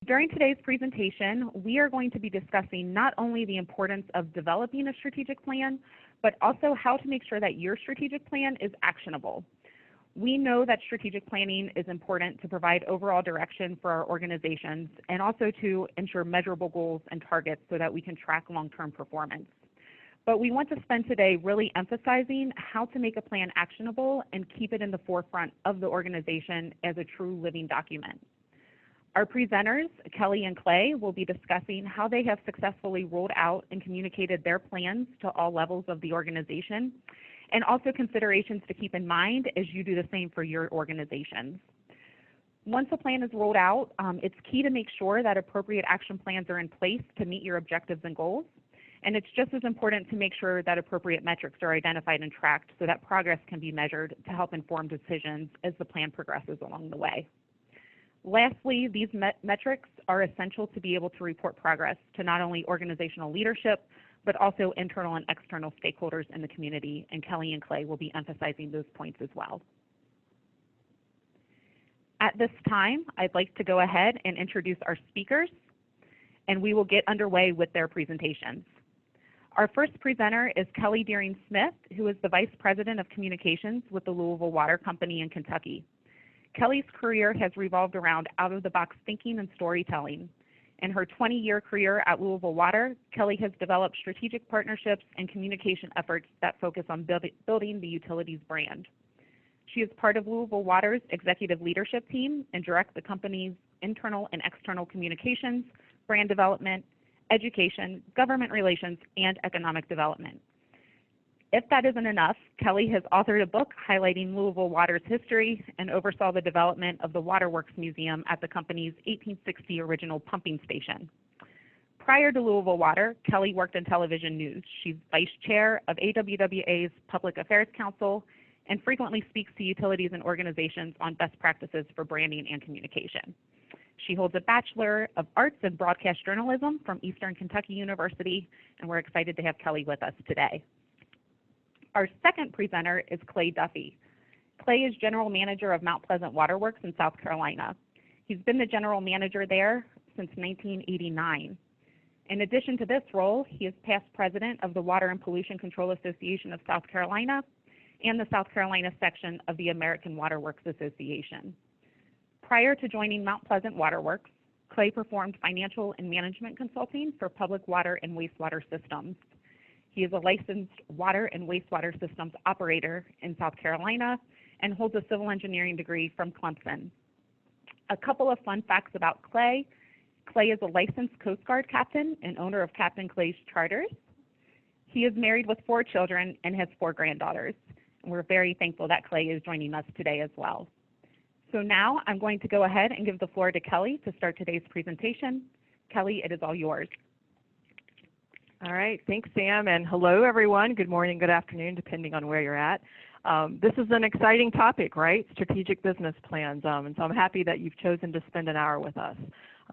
During today's presentation, we are going to be discussing not only the importance of developing a strategic plan, but also how to make sure that your strategic plan is actionable. We know that strategic planning is important to provide overall direction for our organizations and also to ensure measurable goals and targets so that we can track long-term performance. But we want to spend today really emphasizing how to make a plan actionable and keep it in the forefront of the organization as a true living document. Our presenters, Kelley and Clay, will be discussing how they have successfully rolled out and communicated their plans to all levels of the organization, and also considerations to keep in mind as you do the same for your organizations. Once a plan is rolled out, it's key to make sure that appropriate action plans are in place to meet your objectives and goals. And it's just as important to make sure that appropriate metrics are identified and tracked so that progress can be measured to help inform decisions as the plan progresses along the way. Lastly, these metrics are essential to be able to report progress to not only organizational leadership, but also internal and external stakeholders in the community, and Kelley and Clay will be emphasizing those points as well. At this time, I'd like to go ahead and introduce our speakers, and we will get underway with their presentations. Our first presenter is Kelley Deering-Smith, who is the Vice President of Communications with the Louisville Water Company in Kentucky. Kelley's career has revolved around out-of-the-box thinking and storytelling. In her 20-year career at Louisville Water, Kelley has developed strategic partnerships and communication efforts that focus on building the utilities brand. She is part of Louisville Water's executive leadership team and directs the company's internal and external communications, brand development, education, government relations, and economic development. If that isn't enough, Kelley has authored a book highlighting Louisville Water's history and oversaw the development of the Waterworks Museum at the company's 1860 original pumping station. Prior to Louisville Water, Kelley worked in television news. She's vice chair of AWWA's Public Affairs Council and frequently speaks to utilities and organizations on best practices for branding and communication. She holds a Bachelor of Arts in Broadcast Journalism from Eastern Kentucky University, and we're excited to have Kelley with us today. Our second presenter is Clay Duffie. Clay is General Manager of Mount Pleasant Waterworks in South Carolina. He's been the General Manager there since 1989. In addition to this role, he is past President of the Water and Pollution Control Association of South Carolina and the South Carolina section of the American Waterworks Association. Prior to joining Mount Pleasant Waterworks, Clay performed financial and management consulting for public water and wastewater systems. He is a licensed water and wastewater systems operator in South Carolina and holds a civil engineering degree from Clemson. A couple of fun facts about Clay. Clay is a licensed Coast Guard captain and owner of Captain Clay's Charters. He is married with 4 children and has 4 granddaughters. And we're very thankful that Clay is joining us today as well. So now I'm going to go ahead and give the floor to Kelley to start today's presentation. Kelley, it is all yours. All right, thanks, Sam, and hello, everyone. Good morning, good afternoon, depending on where you're at. This is an exciting topic, right? Strategic business plans, and so I'm happy that you've chosen to spend an hour with us.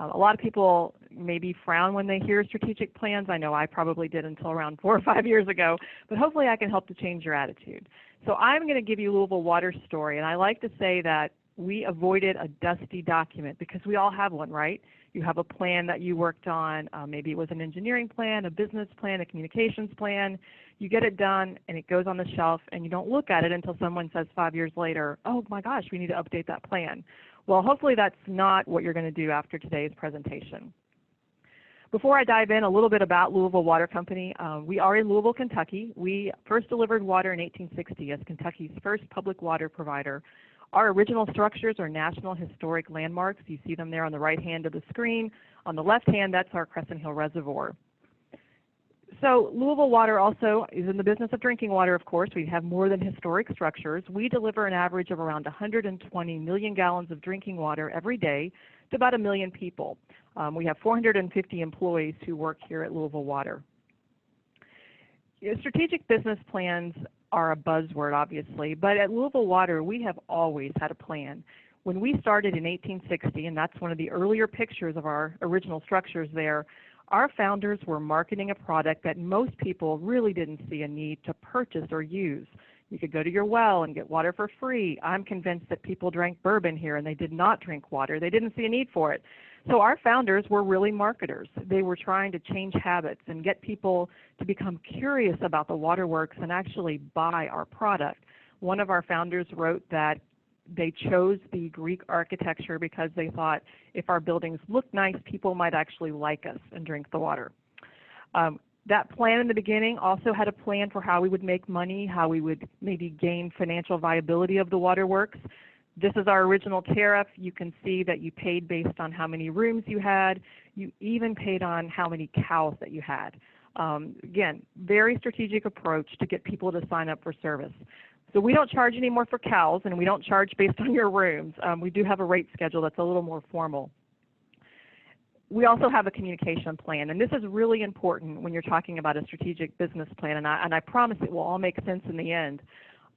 A lot of people maybe frown when they hear strategic plans. I know I probably did until around 4 or 5 years ago, but hopefully I can help to change your attitude. So I'm going to give you Louisville Water's story, and I like to say that we avoided a dusty document because we all have one, right? You have a plan that you worked on. Maybe it was an engineering plan, a business plan, a communications plan. You get it done, and it goes on the shelf, and you don't look at it until someone says 5 years later, oh my gosh, we need to update that plan. Well, hopefully that's not what you're going to do after today's presentation. Before I dive in, a little bit about Louisville Water Company. We are in Louisville, Kentucky. We first delivered water in 1860 as Kentucky's first public water provider. Our original structures are National Historic Landmarks. You see them there on the right hand of the screen. On the left hand, that's our Crescent Hill Reservoir. So Louisville Water also is in the business of drinking water, of course. We have more than historic structures. We deliver an average of around 120 million gallons of drinking water every day to about 1 million people. We have 450 employees who work here at Louisville Water. Strategic business plans are a buzzword, obviously, but at Louisville Water, we have always had a plan. When we started in 1860, and that's one of the earlier pictures of our original structures there, our founders were marketing a product that most people really didn't see a need to purchase or use. You could go to your well and get water for free. I'm convinced that people drank bourbon here and they did not drink water. They didn't see a need for it. So our founders were really marketers. They were trying to change habits and get people to become curious about the Waterworks and actually buy our product. One of our founders wrote that they chose the Greek architecture because they thought if our buildings looked nice, people might actually like us and drink the water. That plan in the beginning also had a plan for how we would make money, how we would maybe gain financial viability of the Waterworks. This is our original tariff. You can see that you paid based on how many rooms you had. You even paid on how many cows that you had. Again, very strategic approach to get people to sign up for service. So we don't charge any more for cows, and we don't charge based on your rooms. We do have a rate schedule that's a little more formal. We also have a communication plan, and this is really important when you're talking about a strategic business plan, and I promise it will all make sense in the end.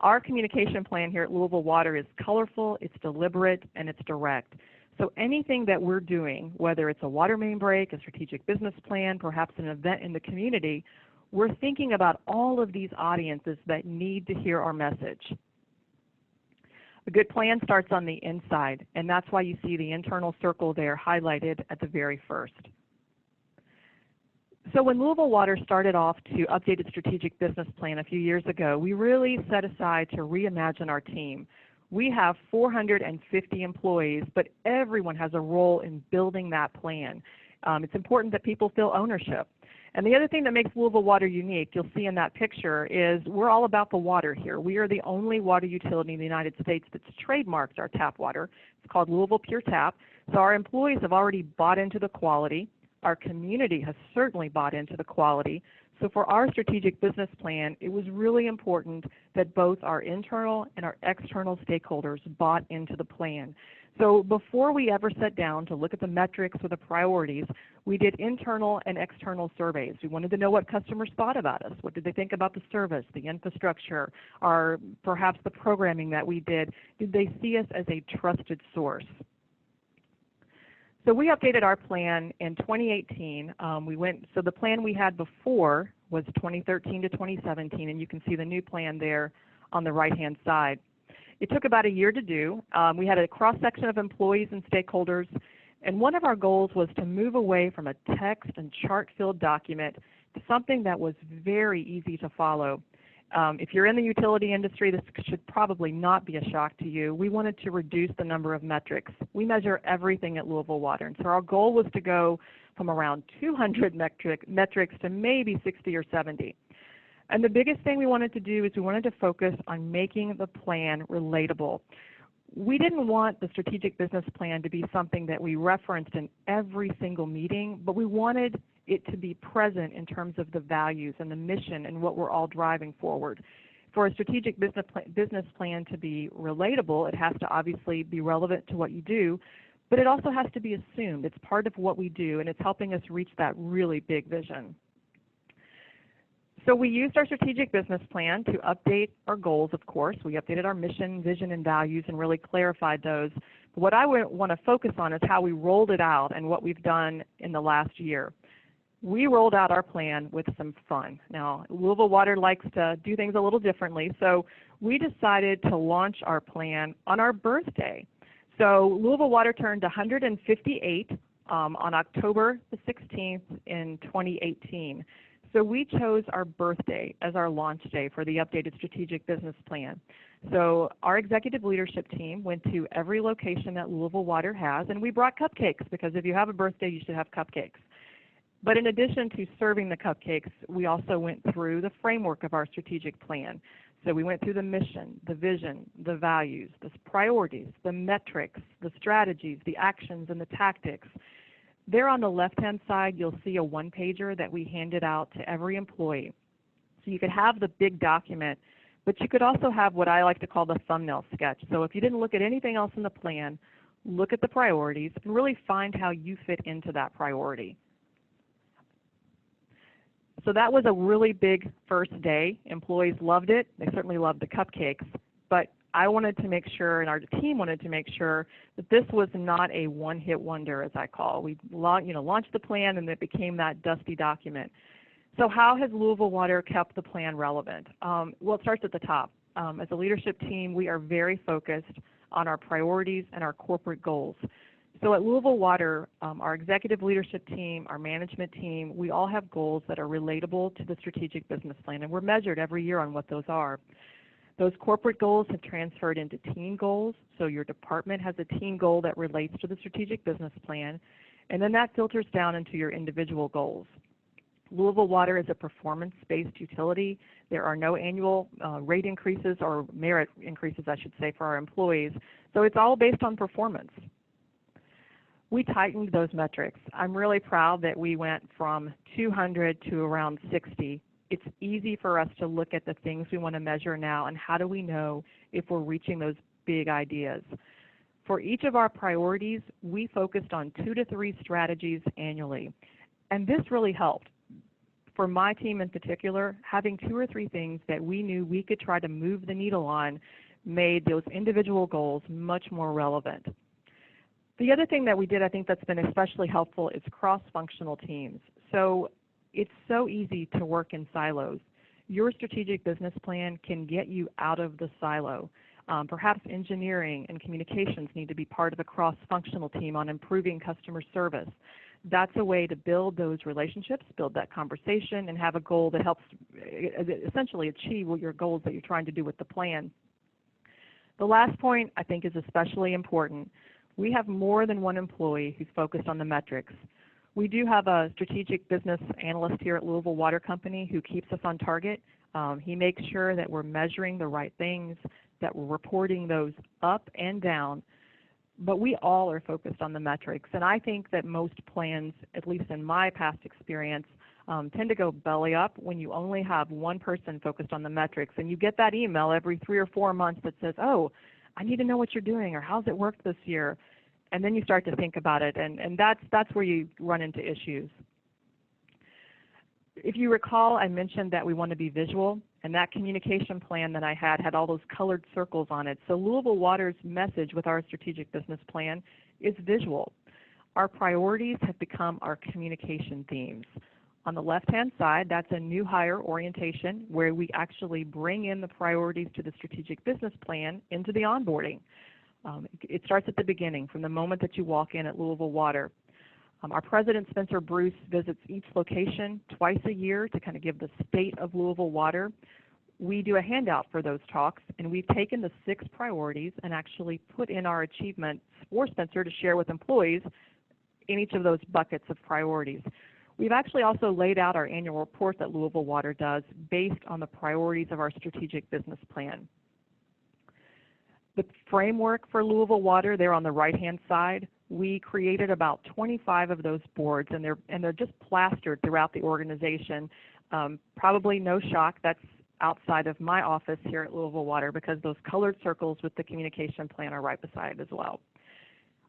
Our communication plan here at Louisville Water is colorful, it's deliberate, and it's direct. So anything that we're doing, whether it's a water main break, a strategic business plan, perhaps an event in the community, we're thinking about all of these audiences that need to hear our message. A good plan starts on the inside, and that's why you see the internal circle there highlighted at the very first. So when Louisville Water started off to update its strategic business plan a few years ago, we really set aside to reimagine our team. We have 450 employees, but everyone has a role in building that plan. It's important that people feel ownership. And the other thing that makes Louisville Water unique, you'll see in that picture, is we're all about the water here. We are the only water utility in the United States that's trademarked our tap water. It's called Louisville Pure Tap. So our employees have already bought into the quality. Our community has certainly bought into the quality. So for our strategic business plan, it was really important that both our internal and our external stakeholders bought into the plan. So before we ever sat down to look at the metrics or the priorities, we did internal and external surveys. We wanted to know what customers thought about us. What did they think about the service, the infrastructure, or perhaps the programming that we did? Did they see us as a trusted source? So we updated our plan in 2018. So the plan we had before was 2013 to 2017, and you can see the new plan there on the right-hand side. It took about a year to do. We had a cross-section of employees and stakeholders, and one of our goals was to move away from a text and chart-filled document to something that was very easy to follow. If you're in the utility industry, this should probably not be a shock to you. We wanted to reduce the number of metrics. We measure everything at Louisville Water, and so our goal was to go from around 200 metrics to maybe 60 or 70. And the biggest thing we wanted to do is we wanted to focus on making the plan relatable. We didn't want the strategic business plan to be something that we referenced in every single meeting, but we wanted it to be present in terms of the values and the mission and what we're all driving forward. For a strategic business plan to be relatable, it has to obviously be relevant to what you do, but it also has to be assumed. It's part of what we do, and it's helping us reach that really big vision. So we used our strategic business plan to update our goals, of course. We updated our mission, vision, and values and really clarified those. But what I want to focus on is how we rolled it out and what we've done in the last year. We rolled out our plan with some fun. Now, Louisville Water likes to do things a little differently, so we decided to launch our plan on our birthday. So Louisville Water turned 158 on October the 16th in 2018. So we chose our birthday as our launch day for the updated strategic business plan. So our executive leadership team went to every location that Louisville Water has, and we brought cupcakes because if you have a birthday, you should have cupcakes. But in addition to serving the cupcakes, we also went through the framework of our strategic plan. So we went through the mission, the vision, the values, the priorities, the metrics, the strategies, the actions, and the tactics. There on the left-hand side, you'll see a one-pager that we handed out to every employee. So you could have the big document, but you could also have what I like to call the thumbnail sketch. So if you didn't look at anything else in the plan, look at the priorities and really find how you fit into that priority. So that was a really big first day. Employees loved it. They certainly loved the cupcakes. But I wanted to make sure, and our team wanted to make sure, that this was not a one-hit wonder, as I call. We launched the plan, and it became that dusty document. So how has Louisville Water kept the plan relevant? Well, it starts at the top. As a leadership team, we are very focused on our priorities and our corporate goals. So at Louisville Water, our executive leadership team, our management team, we all have goals that are relatable to the strategic business plan, and we're measured every year on what those are. Those corporate goals have transferred into team goals, so your department has a team goal that relates to the strategic business plan, and then that filters down into your individual goals. Louisville Water is a performance-based utility. There are no annual rate increases or merit increases, I should say, for our employees, so it's all based on performance. We tightened those metrics. I'm really proud that we went from 200 to around 60. It's easy for us to look at the things we want to measure now and how do we know if we're reaching those big ideas. For each of our priorities, we focused on 2 to 3 strategies annually, and this really helped. For my team in particular, having 2 or 3 things that we knew we could try to move the needle on made those individual goals much more relevant. The other thing that we did, I think that's been especially helpful, is cross-functional teams. So it's so easy to work in silos. Your strategic business plan can get you out of the silo. Perhaps engineering and communications need to be part of a cross-functional team on improving customer service. That's a way to build those relationships, build that conversation, and have a goal that helps essentially achieve what your goals that you're trying to do with the plan. The last point I think is especially important. We have more than one employee who's focused on the metrics. We do have a strategic business analyst here at Louisville Water Company who keeps us on target. He makes sure that we're measuring the right things, that we're reporting those up and down, but we all are focused on the metrics. And I think that most plans, at least in my past experience, tend to go belly up when you only have one person focused on the metrics, and you get that email every 3 or 4 months that says, oh, I need to know what you're doing, or how's it worked this year? And then you start to think about it, and that's where you run into issues. If you recall, I mentioned that we want to be visual, and that communication plan that I had all those colored circles on it. So Louisville Water's message with our strategic business plan is visual. Our priorities have become our communication themes. On the left-hand side, that's a new hire orientation where we actually bring in the priorities to the strategic business plan into the onboarding. It starts at the beginning, from the moment that you walk in at Louisville Water. Our president, Spencer Bruce, visits each location twice a year to kind of give the state of Louisville Water. We do a handout for those talks, and we've taken the 6 priorities and actually put in our achievements for Spencer to share with employees in each of those buckets of priorities. We've actually also laid out our annual report that Louisville Water does based on the priorities of our strategic business plan. The framework for Louisville Water, there on the right-hand side, we created about 25 of those boards, and they're just plastered throughout the organization. Probably no shock, that's outside of my office here at Louisville Water, because those colored circles with the communication plan are right beside it as well.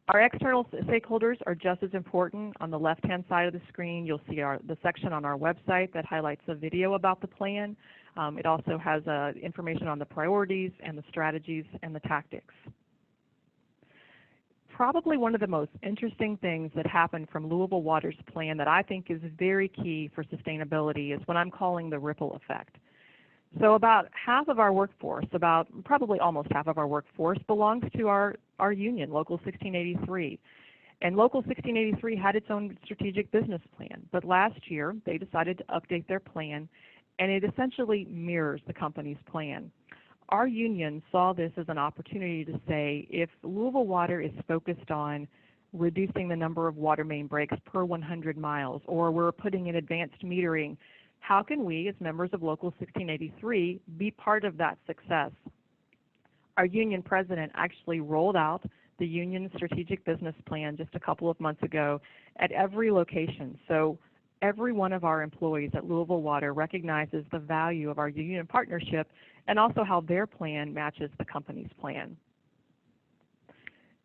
Our external stakeholders are just as important. On the left-hand side of the screen, you'll see the section on our website that highlights a video about the plan. It also has information on the priorities and the strategies and the tactics. Probably one of the most interesting things that happened from Louisville Water's plan that I think is very key for sustainability is what I'm calling the ripple effect. So about half of our workforce, probably almost half of our workforce, belongs to our union, Local 1683. And Local 1683 had its own strategic business plan, but last year they decided to update their plan, and it essentially mirrors the company's plan. Our union saw this as an opportunity to say, if Louisville Water is focused on reducing the number of water main breaks per 100 miles, or we're putting in advanced metering, how can we, as members of Local 1683, be part of that success? Our union president actually rolled out the union's strategic business plan just a couple of months ago at every location. So every one of our employees at Louisville Water recognizes the value of our union partnership and also how their plan matches the company's plan.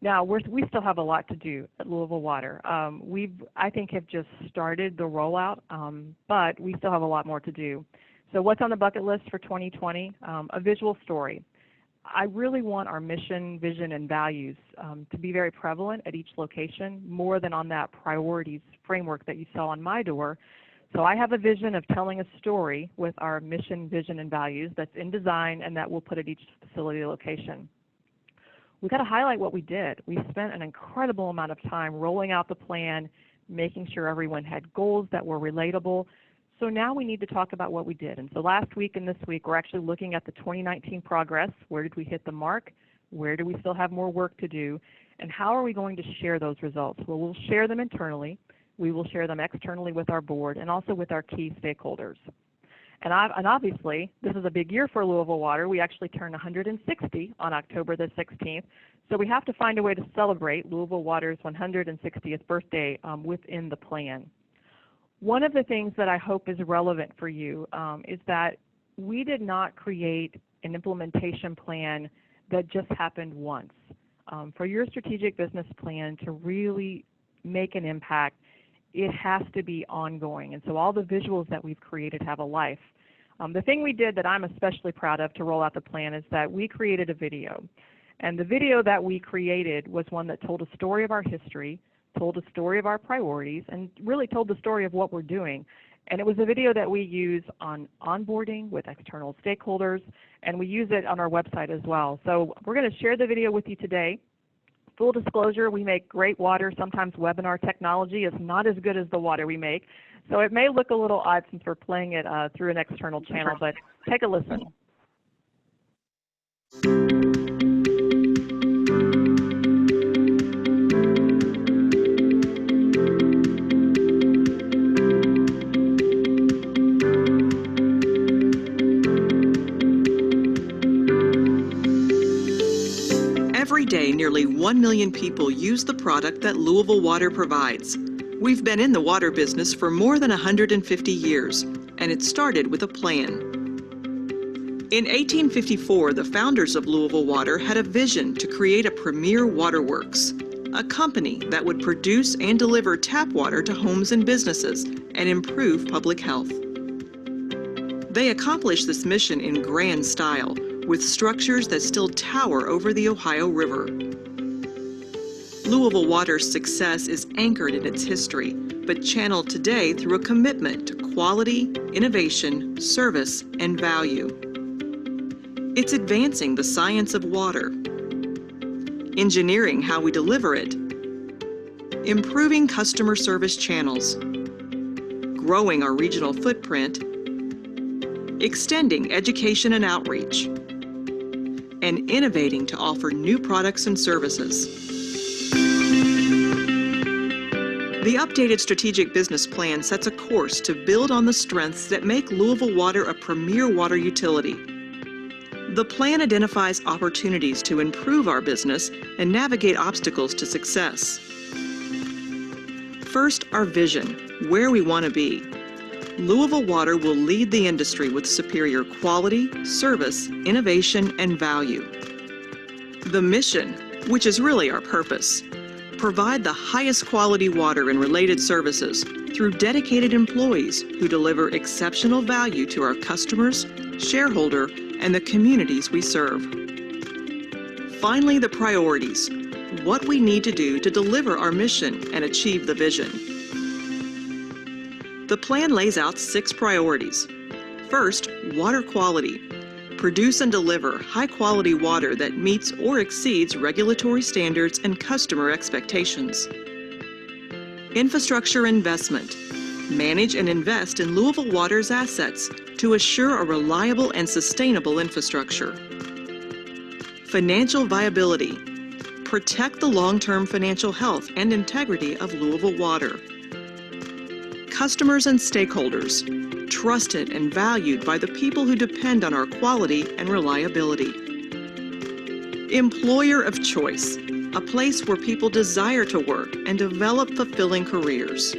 Now, we still have a lot to do at Louisville Water. I think, have just started the rollout, but we still have a lot more to do. So what's on the bucket list for 2020? A visual story. I really want our mission, vision, and values to be very prevalent at each location, more than on that priorities framework that you saw on my door. So I have a vision of telling a story with our mission, vision, and values that's in design and that we'll put at each facility location. we got to highlight what we did. We spent an incredible amount of time rolling out the plan, making sure everyone had goals that were relatable. So now we need to talk about what we did. And so last week and this week, we're actually looking at the 2019 progress. Where did we hit the mark? Where do we still have more work to do? And how are we going to share those results? Well, we'll share them internally. We will share them externally with our board and also with our key stakeholders. And obviously, this is a big year for Louisville Water. We actually turned 160 on October the 16th. So we have to find a way to celebrate Louisville Water's 160th birthday within the plan. One of the things that I hope is relevant for you is that we did not create an implementation plan that just happened once. For your strategic business plan to really make an impact, it has to be ongoing. And so all the visuals that we've created have a life. The thing we did that I'm especially proud of to roll out the plan is that we created a video. And the video that we created was one that told a story of our history, told a story of our priorities, and really told the story of what we're doing. And it was a video that we use on onboarding with external stakeholders, and we use it on our website as well. So we're going to share the video with you today. Full disclosure, we make great water. Sometimes webinar technology is not as good as the water we make. So it may look a little odd since we're playing it through an external channel, but take a listen. Every day, nearly 1 million people use the product that Louisville Water provides. We've been in the water business for more than 150 years, and it started with a plan. In 1854, the founders of Louisville Water had a vision to create a premier Waterworks, a company that would produce and deliver tap water to homes and businesses and improve public health. They accomplished this mission in grand style, with structures that still tower over the Ohio River. Louisville Water's success is anchored in its history, but channeled today through a commitment to quality, innovation, service, and value. It's advancing the science of water, engineering how we deliver it, improving customer service channels, growing our regional footprint, extending education and outreach, and innovating to offer new products and services. The updated strategic business plan sets a course to build on the strengths that make Louisville Water a premier water utility. The plan identifies opportunities to improve our business and navigate obstacles to success. First, our vision, where we want to be. Louisville Water will lead the industry with superior quality, service, innovation, and value. The mission, which is really our purpose, provide the highest quality water and related services through dedicated employees who deliver exceptional value to our customers, shareholder, and the communities we serve. Finally, the priorities, what we need to do to deliver our mission and achieve the vision. The plan lays out 6 priorities. First, water quality. Produce and deliver high-quality water that meets or exceeds regulatory standards and customer expectations. Infrastructure investment. Manage and invest in Louisville Water's assets to assure a reliable and sustainable infrastructure. Financial viability. Protect the long-term financial health and integrity of Louisville Water. Customers and stakeholders. Trusted and valued by the people who depend on our quality and reliability. Employer of choice, a place where people desire to work and develop fulfilling careers.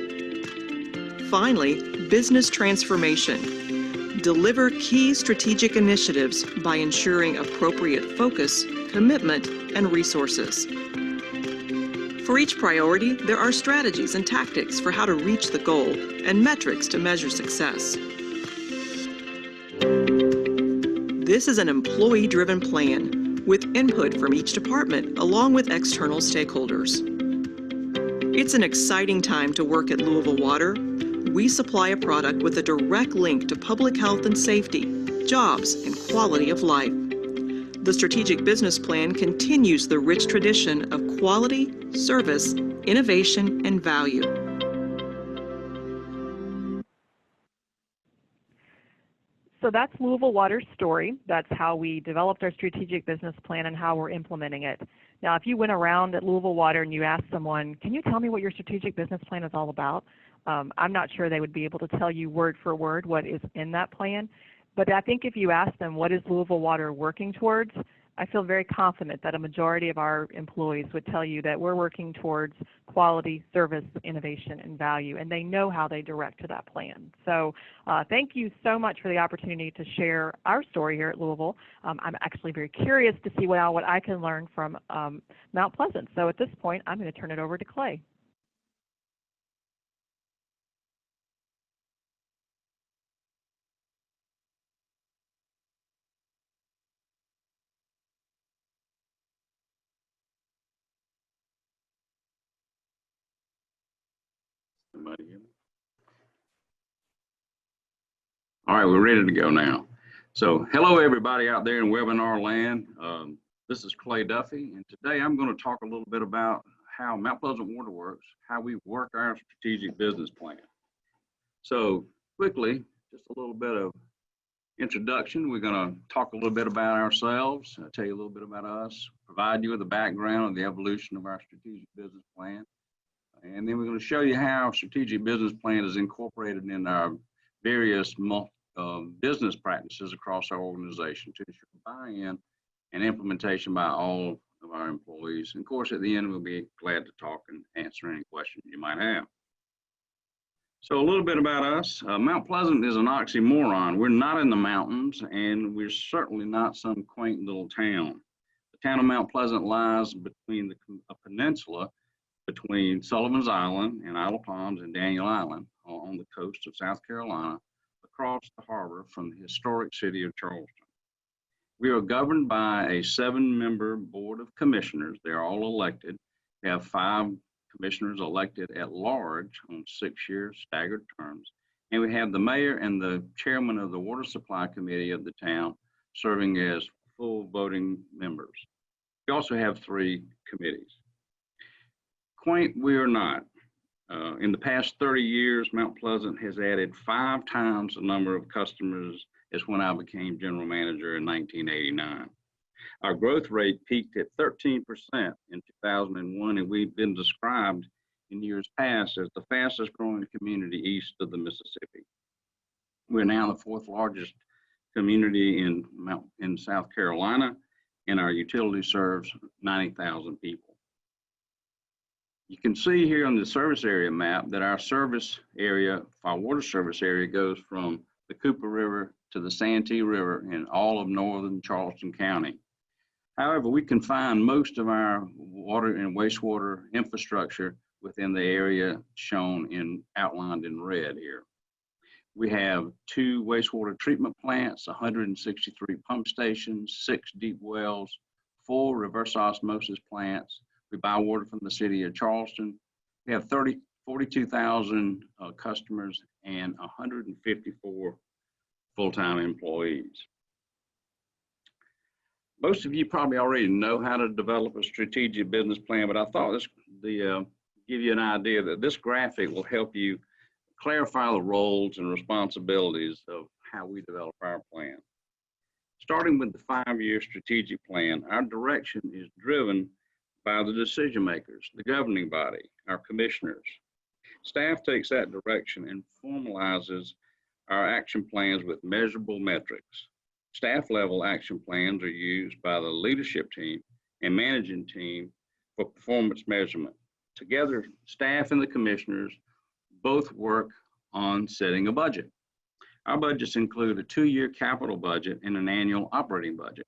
Finally, business transformation. Deliver key strategic initiatives by ensuring appropriate focus, commitment, and resources. For each priority, there are strategies and tactics for how to reach the goal and metrics to measure success. This is an employee-driven plan with input from each department along with external stakeholders. It's an exciting time to work at Louisville Water. We supply a product with a direct link to public health and safety, jobs, and quality of life. The strategic business plan continues the rich tradition of quality, service, innovation, and value. So that's Louisville Water's story. That's how we developed our strategic business plan and how we're implementing it. Now, if you went around at Louisville Water and you asked someone, can you tell me what your strategic business plan is all about? I'm not sure they would be able to tell you word for word what is in that plan. But I think if you ask them, what is Louisville Water working towards, I feel very confident that a majority of our employees would tell you that we're working towards quality, service, innovation, and value, and they know how they direct to that plan. So thank you so much for the opportunity to share our story here at Louisville. I'm actually very curious to see what I can learn from Mount Pleasant. So at this point, I'm going to turn it over to Clay. Somebody hear me? All right, we're ready to go now. So hello everybody out there in webinar land. This is Clay Duffie, and today I'm going to talk a little bit about how Mount Pleasant Waterworks, how we work our strategic business plan. So quickly, just a little bit of introduction. We're going to talk a little bit about ourselves, tell you a little bit about us, provide you with a background of the evolution of our strategic business plan. And then we're going to show you how our strategic business plan is incorporated in our various business practices across our organization to ensure buy-in and implementation by all of our employees. And of course, at the end, we'll be glad to talk and answer any questions you might have. So a little bit about us. Mount Pleasant is an oxymoron. We're not in the mountains, and we're certainly not some quaint little town. The town of Mount Pleasant lies between a peninsula between Sullivan's Island and Isle of Palms and Daniel Island on the coast of South Carolina, across the harbor from the historic city of Charleston. We are governed by a 7-member board of commissioners. They're all elected. We have 5 commissioners elected at large on 6-year staggered terms. And we have the mayor and the chairman of the water supply committee of the town serving as full voting members. We also have 3 committees. Quaint we are not. In the past 30 years, Mount Pleasant has added 5 times the number of customers as when I became general manager in 1989. Our growth rate peaked at 13% in 2001, and we've been described in years past as the fastest growing community east of the Mississippi. We're now the 4th largest community in South Carolina, and our utility serves 90,000 people. You can see here on the service area map that our service area, our water service area, goes from the Cooper River to the Santee River in all of northern Charleston County. However, we confine most of our water and wastewater infrastructure within the area shown outlined in red here. We have 2 wastewater treatment plants, 163 pump stations, 6 deep wells, 4 reverse osmosis plants. We buy water from the city of Charleston. We have 42,000 customers and 154 full-time employees. Most of you probably already know how to develop a strategic business plan, but I thought this give you an idea that this graphic will help you clarify the roles and responsibilities of how we develop our plan. Starting with the 5-year strategic plan, our direction is driven by the decision makers, the governing body, our commissioners. Staff takes that direction and formalizes our action plans with measurable metrics. Staff level action plans are used by the leadership team and managing team for performance measurement. Together, staff and the commissioners both work on setting a budget. Our budgets include a 2-year capital budget and an annual operating budget.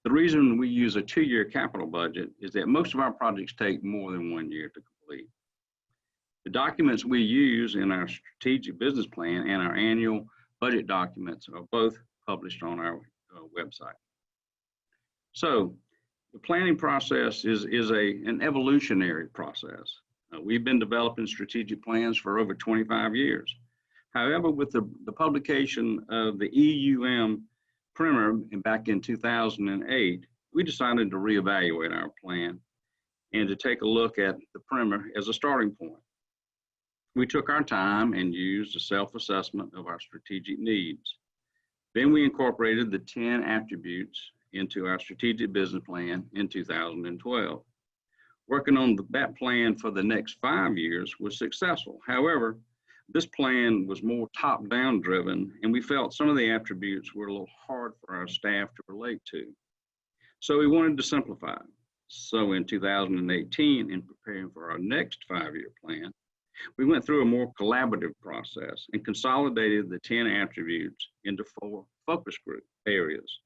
The reason we use a 2-year capital budget is that most of our projects take more than 1 year to complete. The documents we use in our strategic business plan and our annual budget documents are both published on our website. So the planning process is an evolutionary process. We've been developing strategic plans for over 25 years. However, with the publication of the EUM primer back in 2008, we decided to reevaluate our plan and to take a look at the primer as a starting point. We took our time and used a self-assessment of our strategic needs. Then we incorporated the 10 attributes into our strategic business plan in 2012. Working on that plan for the next 5 years was successful. However, this plan was more top-down driven, and we felt some of the attributes were a little hard for our staff to relate to. So we wanted to simplify. So in 2018, in preparing for our next 5-year plan, we went through a more collaborative process and consolidated the 10 attributes into 4 focus group areas.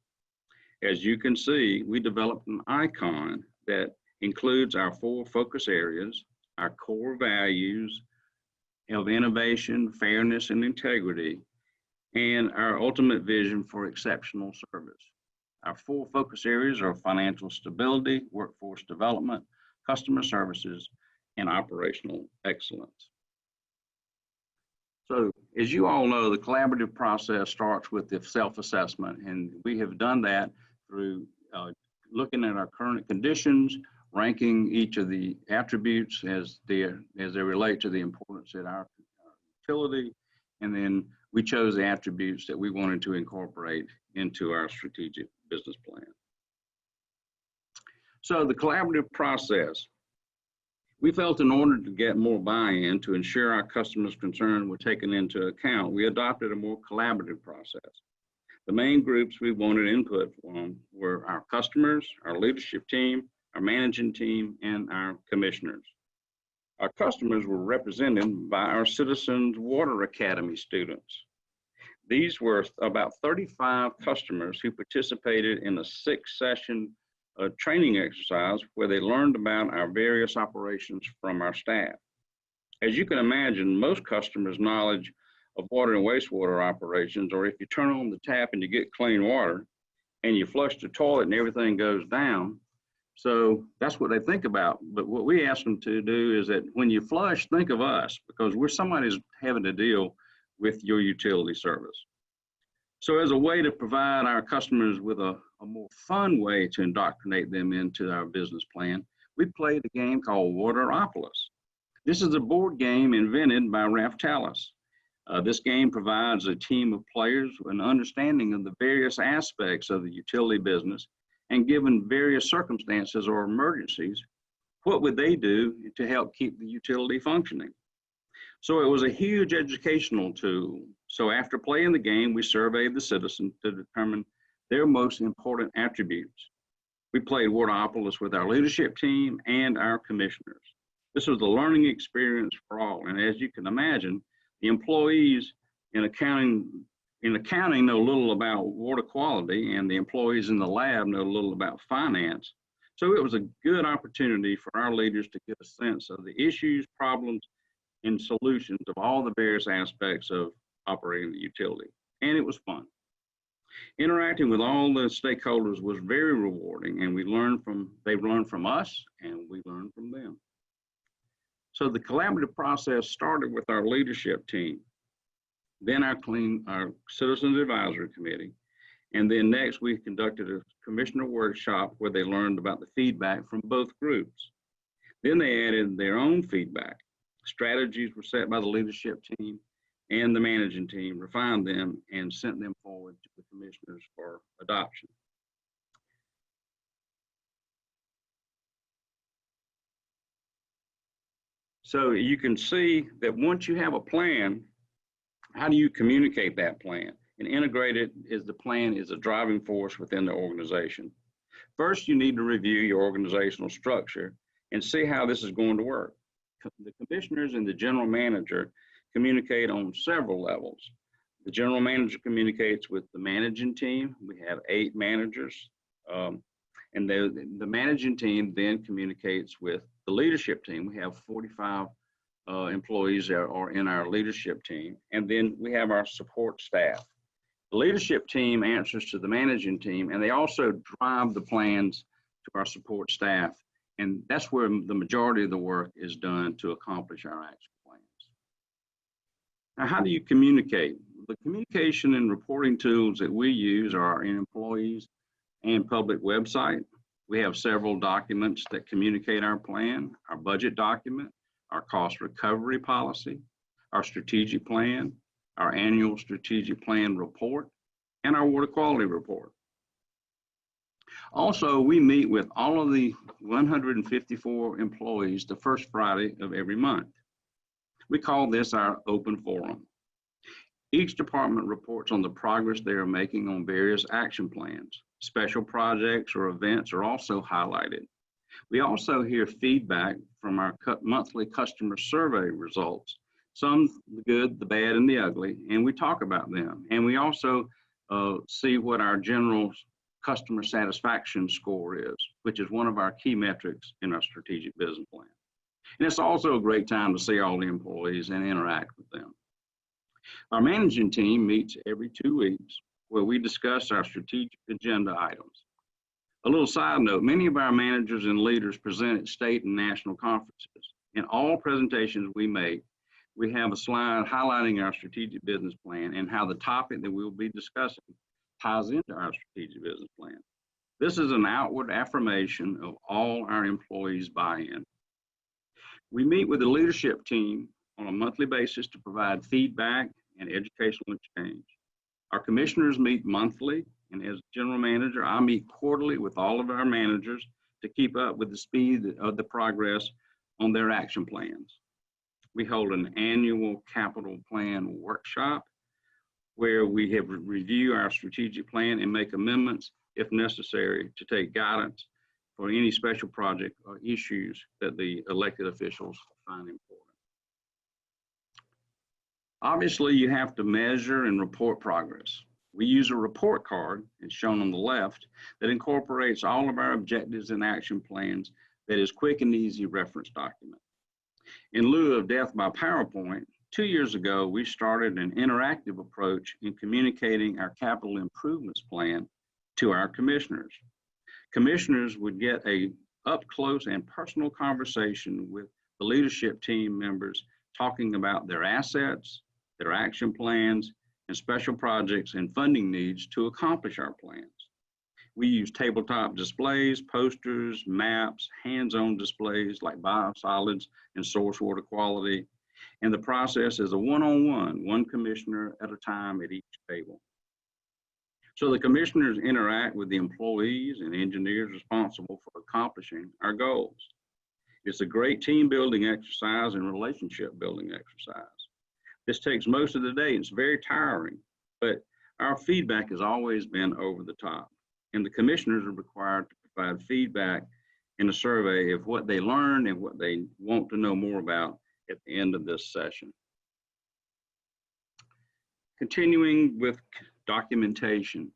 As you can see, we developed an icon that includes our 4 focus areas, our core values of innovation, fairness, and integrity, and our ultimate vision for exceptional service. Our 4 focus areas are financial stability, workforce development, customer services, and operational excellence. So as you all know, the collaborative process starts with the self-assessment, and we have done that through looking at our current conditions, ranking each of the attributes as they relate to the importance at our utility, and then we chose the attributes that we wanted to incorporate into our strategic business plan. So the collaborative process, we felt in order to get more buy-in to ensure our customers' concerns were taken into account, we adopted a more collaborative process. The main groups we wanted input from were our customers, our leadership team, our managing team, and our commissioners. Our customers were represented by our Citizens Water Academy students. These were about 35 customers who participated in a 6-session training exercise where they learned about our various operations from our staff. As you can imagine, most customers' knowledge of water and wastewater operations, or if you turn on the tap and you get clean water and you flush the toilet and everything goes down, so that's what they think about. But what we ask them to do is that when you flush, think of us, because we're somebody who's having to deal with your utility service. So as a way to provide our customers with a more fun way to indoctrinate them into our business plan, we played a game called Waterworks. This is a board game invented by Raftelis. This game provides a team of players with an understanding of the various aspects of the utility business, and given various circumstances or emergencies, what would they do to help keep the utility functioning? So it was a huge educational tool. So after playing the game, we surveyed the citizens to determine their most important attributes. We played Waterworks with our leadership team and our commissioners. This was a learning experience for all. And as you can imagine, the employees in accounting know little about water quality, and the employees in the lab know little about finance. So it was a good opportunity for our leaders to get a sense of the issues, problems, and solutions of all the various aspects of operating the utility. And it was fun. Interacting with all the stakeholders was very rewarding, and they learned from us, and we learned from them. So the collaborative process started with our leadership team, then our Citizens Advisory Committee, and then next we conducted a commissioner workshop where they learned about the feedback from both groups. Then they added their own feedback. Strategies were set by the leadership team, and the managing team refined them and sent them forward to the commissioners for adoption. So you can see that once you have a plan, how do you communicate that plan? And integrate it as the plan is a driving force within the organization. First, you need to review your organizational structure and see how this is going to work. The commissioners and the general manager communicate on several levels. The general manager communicates with the managing team. We have 8 managers. And the managing team then communicates with the leadership team. We have 45 employees that are in our leadership team. And then we have our support staff. The leadership team answers to the managing team, and they also drive the plans to our support staff. And that's where the majority of the work is done to accomplish our action plans. Now, how do you communicate? the communication and reporting tools that we use are our employees and public website. We have several documents that communicate our plan, our budget document, our cost recovery policy, our strategic plan, our annual strategic plan report, and our water quality report. Also, we meet with all of the 154 employees the first Friday of every month. We call this our open forum. Each department reports on the progress they are making on various action plans. Special projects or events are also highlighted. We also hear feedback from our monthly customer survey results, some the good, the bad, and the ugly, and we talk about them. And we also see what our general customer satisfaction score is, which is one of our key metrics in our strategic business plan. And it's also a great time to see all the employees and interact with them. Our managing team meets every 2 weeks where we discuss our strategic agenda items. A little side note, many of our managers and leaders present at state and national conferences. In all presentations we make, we have a slide highlighting our strategic business plan and how the topic that we'll be discussing ties into our strategic business plan. This is an outward affirmation of all our employees' buy-in. We meet with the leadership team on a monthly basis to provide feedback and educational exchange. Our commissioners meet monthly, and as general manager, I meet quarterly with all of our managers to keep up with the speed of the progress on their action plans. We hold an annual capital plan workshop where we have review our strategic plan and make amendments if necessary to take guidance for any special project or issues that the elected officials find important. Obviously, you have to measure and report progress. We use a report card, as shown on the left, that incorporates all of our objectives and action plans that is quick and easy reference document. In lieu of death by PowerPoint, 2 years ago, we started an interactive approach in communicating our capital improvements plan to our commissioners. Commissioners would get a up-close and personal conversation with the leadership team members talking about their assets, their action plans, and special projects and funding needs to accomplish our plans. We use tabletop displays, posters, maps, hands-on displays like biosolids and source water quality, and the process is a one-on-one, one commissioner at a time at each table. So the commissioners interact with the employees and engineers responsible for accomplishing our goals. It's a great team building exercise and relationship building exercise. This takes most of the day. It's very tiring, but our feedback has always been over the top. And the commissioners are required to provide feedback in a survey of what they learned and what they want to know more about at the end of this session. Continuing with documentation.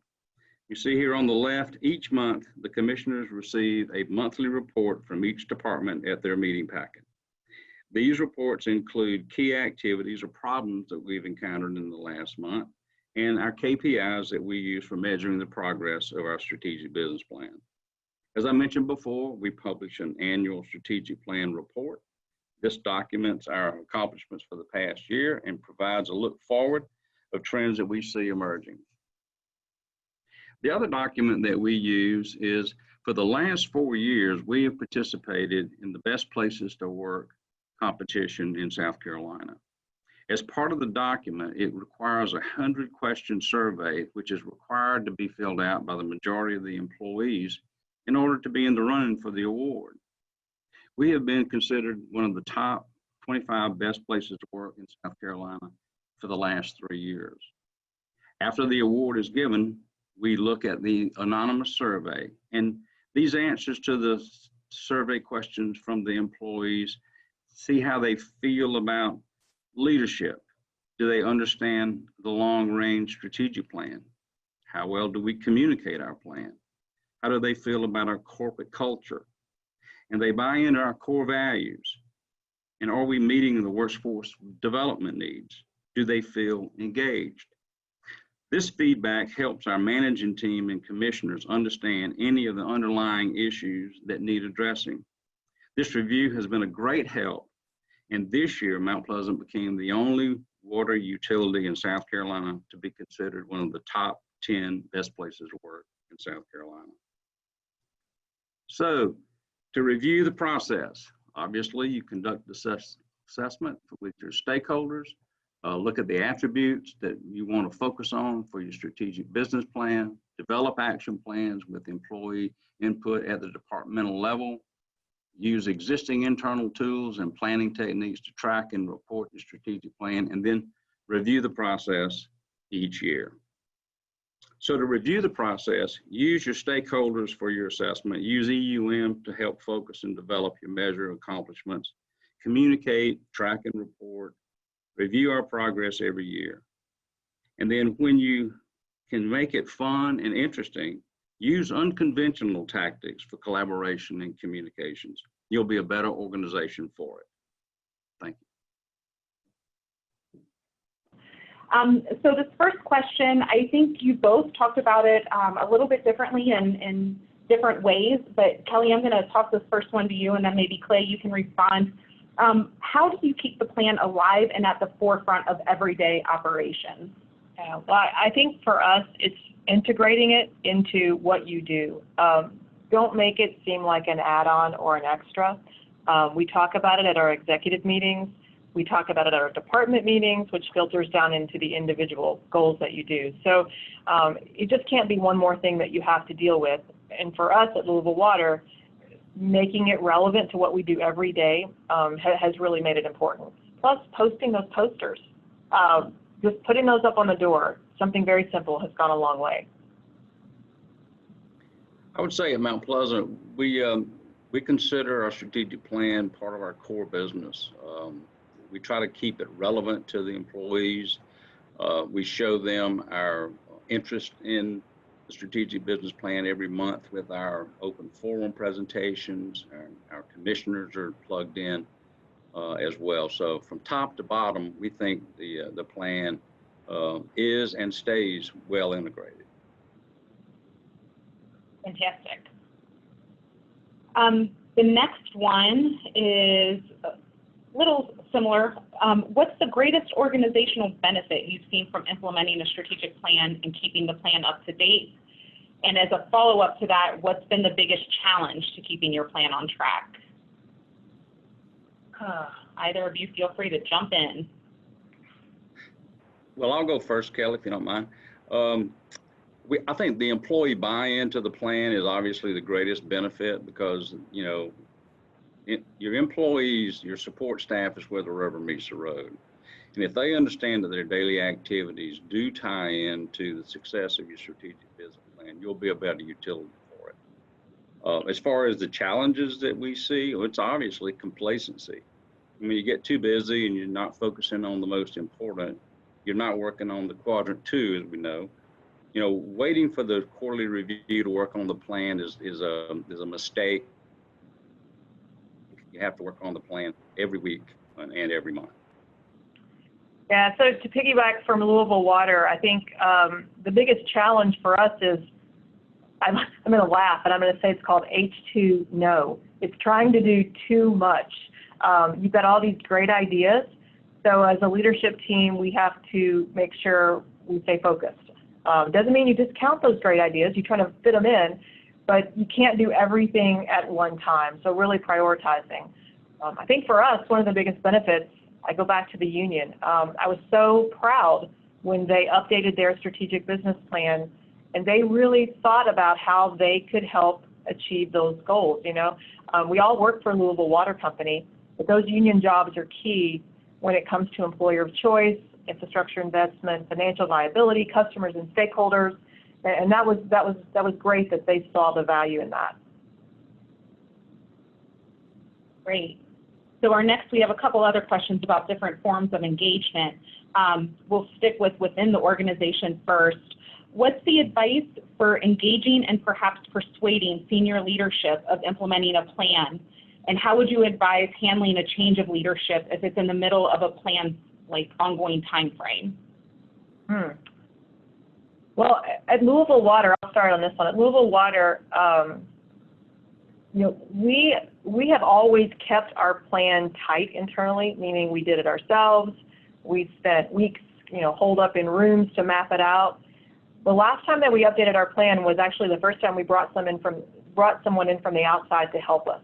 You see here on the left, each month, the commissioners receive a monthly report from each department at their meeting packet. These reports include key activities or problems that we've encountered in the last month and our KPIs that we use for measuring the progress of our strategic business plan. As I mentioned before, we publish an annual strategic plan report. This documents our accomplishments for the past year and provides a look forward of trends that we see emerging. The other document that we use is for the last 4 years, we have participated in the Best Places to Work competition in South Carolina. As part of the document, it requires a 100-question survey, which is required to be filled out by the majority of the employees in order to be in the running for the award. We have been considered one of the top 25 best places to work in South Carolina for the last 3 years. After the award is given, we look at the anonymous survey, and these answers to the survey questions from the employees see how they feel about leadership. Do they understand the long-range strategic plan? How well do we communicate our plan? How do they feel about our corporate culture? And they buy into our core values. And are we meeting the workforce development needs? Do they feel engaged? This feedback helps our managing team and commissioners understand any of the underlying issues that need addressing. This review has been a great help, and this year Mount Pleasant became the only water utility in South Carolina to be considered one of the top 10 best places to work in South Carolina. So to review the process, obviously you conduct assessment with your stakeholders, look at the attributes that you want to focus on for your strategic business plan, develop action plans with employee input at the departmental level, use existing internal tools and planning techniques to track and report your strategic plan, and then review the process each year. So to review the process, use your stakeholders for your assessment, use EUM to help focus and develop your measure of accomplishments, communicate, track and report, review our progress every year. And then when you can make it fun and interesting, use unconventional tactics for collaboration and communications. You'll be a better organization for it. Thank you. So this first question, I think you both talked about it a little bit differently in different ways, but Kelley, I'm going to toss this first one to you, and then maybe Clay, you can respond. How do you keep the plan alive and at the forefront of everyday operations? Well, I think for us, it's integrating it into what you do. Don't make it seem like an add-on or an extra. We talk about it at our executive meetings. We talk about it at our department meetings, which filters down into the individual goals that you do. So it just can't be one more thing that you have to deal with. And for us at Louisville Water, making it relevant to what we do every day has really made it important. Plus, posting those posters. Just putting those up on the door, something very simple, has gone a long way. I would say at Mount Pleasant, we consider our strategic plan part of our core business. We try to keep it relevant to the employees. We show them our interest in the strategic business plan every month with our open forum presentations. Our commissioners are plugged in as well. So from top to bottom, we think the plan is and stays well integrated. Fantastic. The next one is a little similar. What's the greatest organizational benefit you've seen from implementing a strategic plan and keeping the plan up to date? And as a follow-up to that, what's been the biggest challenge to keeping your plan on track? Either of you feel free to jump in. Well, I'll go first, Kelley, if you don't mind. I think the employee buy-in to the plan is obviously the greatest benefit because, you know, your employees, your support staff is where the rubber meets the road. And if they understand that their daily activities do tie into the success of your strategic business plan, you'll be a better utility for it. As far as the challenges that we see, it's obviously complacency. I mean, you get too busy and you're not focusing on the most important. You're not working on the quadrant 2, as we know. You know, waiting for the quarterly review to work on the plan is a mistake. You have to work on the plan every week and every month. Yeah, so to piggyback from Louisville Water, I think the biggest challenge for us is, I'm going to laugh, and I'm going to say it's called H2No. It's trying to do too much. You've got all these great ideas, so as a leadership team, we have to make sure we stay focused. Doesn't mean you discount those great ideas. You try to fit them in, but you can't do everything at one time, so really prioritizing. I think for us, one of the biggest benefits, I go back to the union. I was so proud when they updated their strategic business plan, and they really thought about how they could help achieve those goals. You know, we all work for Louisville Water Company, but those union jobs are key when it comes to employer of choice, infrastructure investment, financial viability, customers and stakeholders, and that was great that they saw the value in that. Great. So we have a couple other questions about different forms of engagement. We'll stick with within the organization first. What's the advice for engaging and perhaps persuading senior leadership of implementing a plan? And how would you advise handling a change of leadership if it's in the middle of a plan's ongoing time frame? Well, at Louisville Water, I'll start on this one. At Louisville Water, you know, we have always kept our plan tight internally, meaning we did it ourselves. We spent weeks, holed up in rooms to map it out. The last time that we updated our plan was actually the first time we brought someone in from the outside to help us.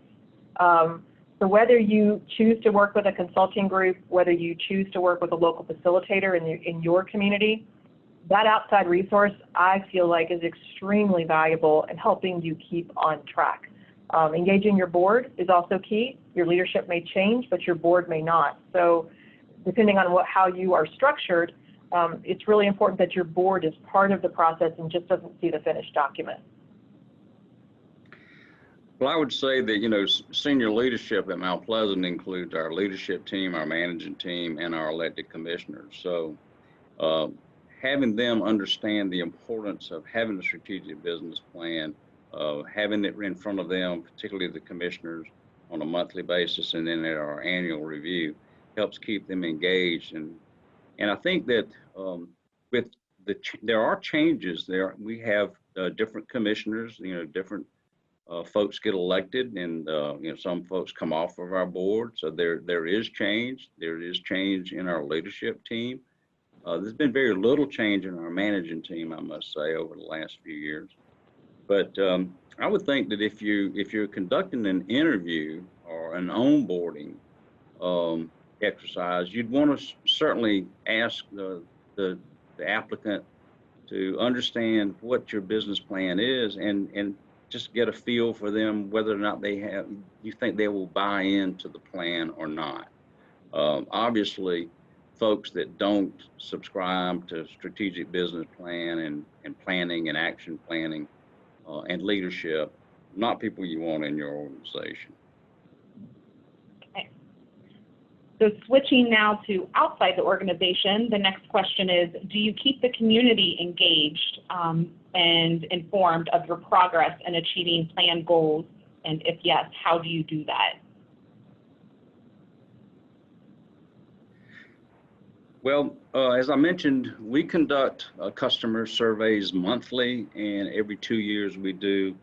So whether you choose to work with a consulting group, whether you choose to work with a local facilitator in your community, that outside resource, I feel like, is extremely valuable in helping you keep on track. Engaging your board is also key. Your leadership may change, but your board may not. So depending on how you are structured, it's really important that your board is part of the process and just doesn't see the finished document. Well, I would say that, senior leadership at Mount Pleasant includes our leadership team, our managing team, and our elected commissioners. So having them understand the importance of having a strategic business plan, having it in front of them, particularly the commissioners, on a monthly basis and then at our annual review, helps keep them engaged. And I think that there are changes there. We have different commissioners, different folks get elected, and some folks come off of our board. So there is change. There is change in our leadership team. There's been very little change in our managing team, I must say, over the last few years. But I would think that if you're conducting an interview or an onboarding exercise, you'd want to certainly ask the applicant to understand what your business plan is and just get a feel for them whether or not you think they will buy into the plan or not. Obviously, folks that don't subscribe to strategic business plan and planning and action planning and leadership, not people you want in your organization. Okay. So switching now to outside the organization, the next question is, do you keep the community engaged and informed of your progress in achieving planned goals? And if yes, how do you do that? Well, as I mentioned, we conduct customer surveys monthly, and every 2 years we do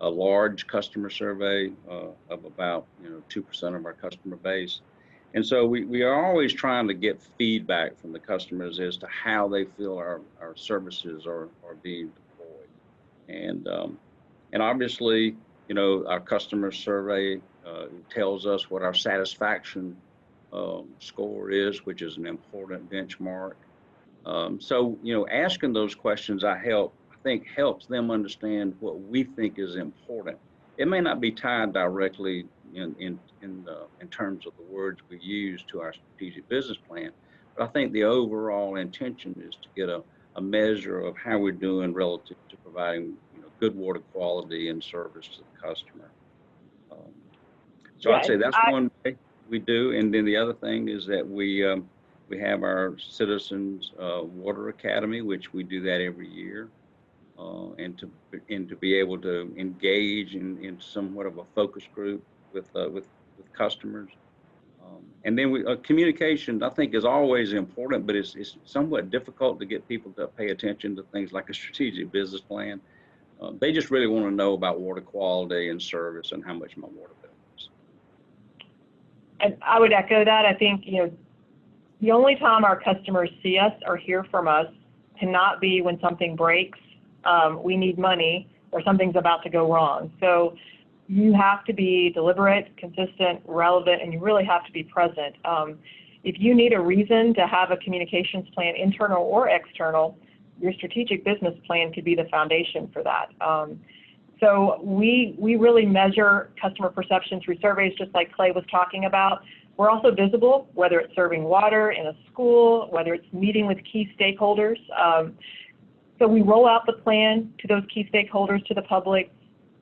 a large customer survey of about 2% of our customer base. And so we are always trying to get feedback from the customers as to how they feel our services are being deployed. And obviously, our customer survey tells us what our satisfaction score is, which is an important benchmark. So, asking those questions, I think helps them understand what we think is important. It may not be tied directly in terms of the words we use to our strategic business plan, but I think the overall intention is to get a measure of how we're doing relative to providing good water quality and service to the customer. So I'd say that's one way we do. And then the other thing is that we have our Citizens Water Academy, which we do that every year, and to be able to engage in somewhat of a focus group with customers. And then communication, I think, is always important, but it's somewhat difficult to get people to pay attention to things like a strategic business plan. They just really want to know about water quality and service and how much my water bill is. And I would echo that. I think, the only time our customers see us or hear from us cannot be when something breaks, we need money, or something's about to go wrong. So you have to be deliberate, consistent, relevant, and you really have to be present. If you need a reason to have a communications plan, internal or external, your strategic business plan could be the foundation for that. So we really measure customer perception through surveys, just like Clay was talking about. We're also visible, whether it's serving water in a school, whether it's meeting with key stakeholders. So we roll out the plan to those key stakeholders, to the public,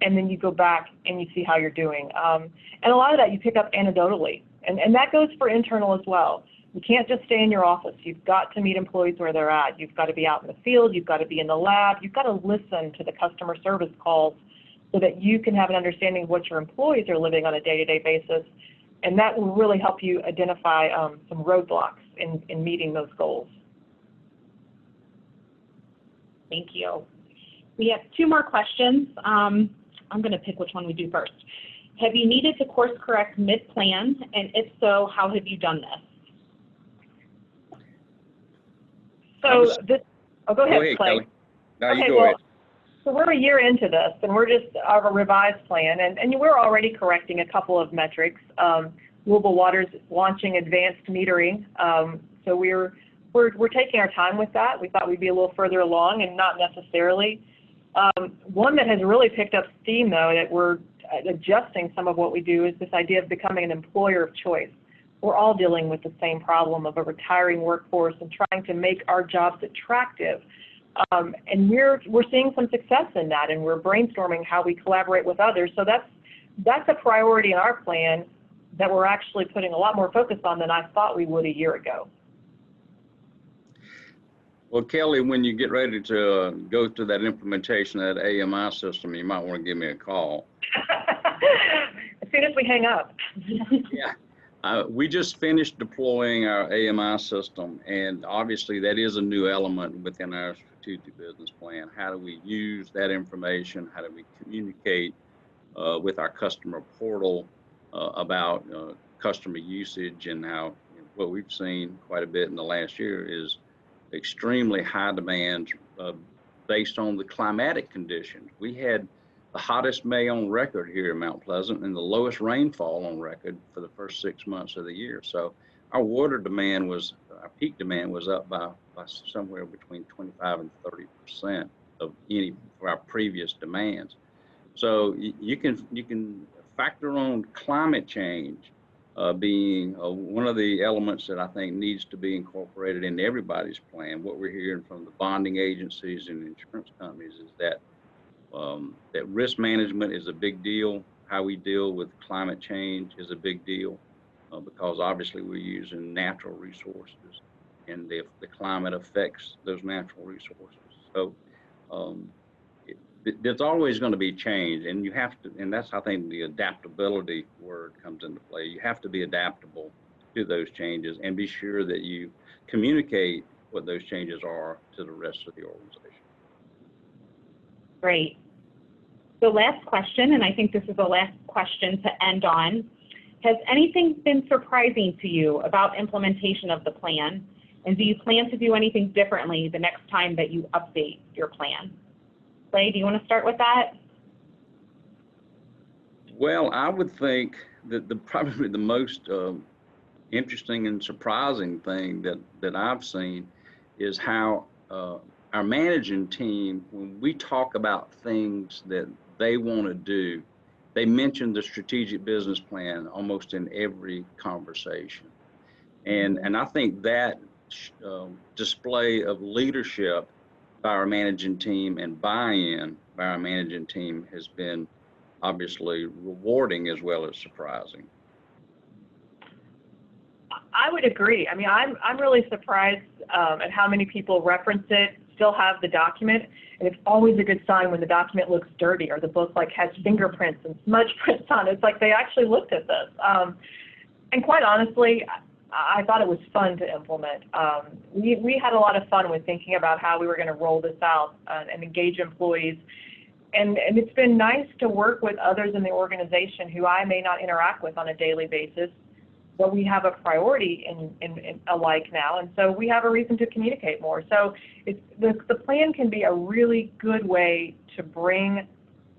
and then you go back and you see how you're doing. And a lot of that you pick up anecdotally, and that goes for internal as well. You can't just stay in your office. You've got to meet employees where they're at. You've got to be out in the field. You've got to be in the lab. You've got to listen to the customer service calls so that you can have an understanding of what your employees are living on a day-to-day basis. And that will really help you identify some roadblocks in meeting those goals. Thank you. We have 2 more questions. I'm going to pick which one we do first. Have you needed to course correct mid-plan? And if so, how have you done this? So go ahead, Clay. Kelley. No, you Okay, go well, ahead. so we're a year into this, and we're just of a revised plan, and we're already correcting a couple of metrics. Louisville Water's launching advanced metering, so we're taking our time with that. We thought we'd be a little further along, and not necessarily. One that has really picked up steam, though, that we're adjusting some of what we do, is this idea of becoming an employer of choice. We're all dealing with the same problem of a retiring workforce and trying to make our jobs attractive. And we're seeing some success in that, and we're brainstorming how we collaborate with others. So that's a priority in our plan that we're actually putting a lot more focus on than I thought we would a year ago. Well, Kelley, when you get ready to go through that implementation of that AMI system, you might want to give me a call. As soon as we hang up. Yeah. We just finished deploying our AMI system, and obviously that is a new element within our strategic business plan. How do we use that information? How do we communicate with our customer portal about customer usage, and how what we've seen quite a bit in the last year is extremely high demand based on the climatic conditions. We had the hottest May on record here in Mount Pleasant and the lowest rainfall on record for the first 6 months of the year. So our water demand our peak demand was up by somewhere between 25 and 30% of any of our previous demands. So you can factor on climate change being one of the elements that I think needs to be incorporated into everybody's plan. What we're hearing from the bonding agencies and insurance companies is that that risk management is a big deal. How we deal with climate change is a big deal because obviously we're using natural resources, and if the climate affects those natural resources. So there's always going to be change, and you have to, and that's, I think, the adaptability word comes into play. You have to be adaptable to those changes and be sure that you communicate what those changes are to the rest of the organization. Great. So last question, and I think this is the last question to end on. Has anything been surprising to you about implementation of the plan? And do you plan to do anything differently the next time that you update your plan? Clay, do you want to start with that? Well, I would think that probably the most interesting and surprising thing that I've seen is how our managing team, when we talk about things that they want to do, they mention the strategic business plan almost in every conversation. And I think that display of leadership by our managing team and buy-in by our managing team has been obviously rewarding as well as surprising. I would agree. I mean, I'm really surprised at how many people reference it, still have the document, and it's always a good sign when the document looks dirty or the book like has fingerprints and smudge prints on it. It's like they actually looked at this. And quite honestly, I thought it was fun to implement. We had a lot of fun with thinking about how we were going to roll this out and engage employees. And it's been nice to work with others in the organization who I may not interact with on a daily basis, but we have a priority in alike now, and so we have a reason to communicate more. So the plan can be a really good way to bring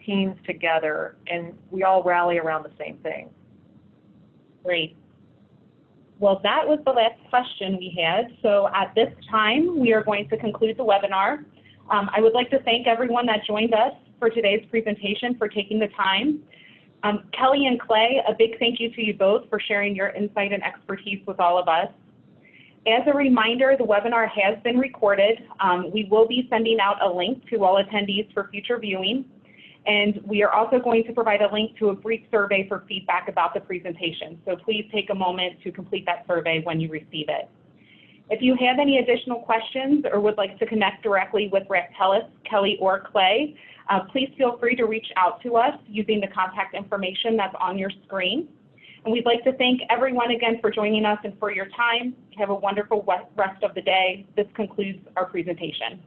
teams together, and we all rally around the same thing. Great. Well, that was the last question we had. So at this time, we are going to conclude the webinar. I would like to thank everyone that joined us for today's presentation for taking the time. Kelley and Clay, a big thank you to you both for sharing your insight and expertise with all of us. As a reminder, the webinar has been recorded. We will be sending out a link to all attendees for future viewing. And we are also going to provide a link to a brief survey for feedback about the presentation. So please take a moment to complete that survey when you receive it. If you have any additional questions or would like to connect directly with Raftelis, Kelley, or Clay, please feel free to reach out to us using the contact information that's on your screen. And we'd like to thank everyone again for joining us and for your time. Have a wonderful rest of the day. This concludes our presentation.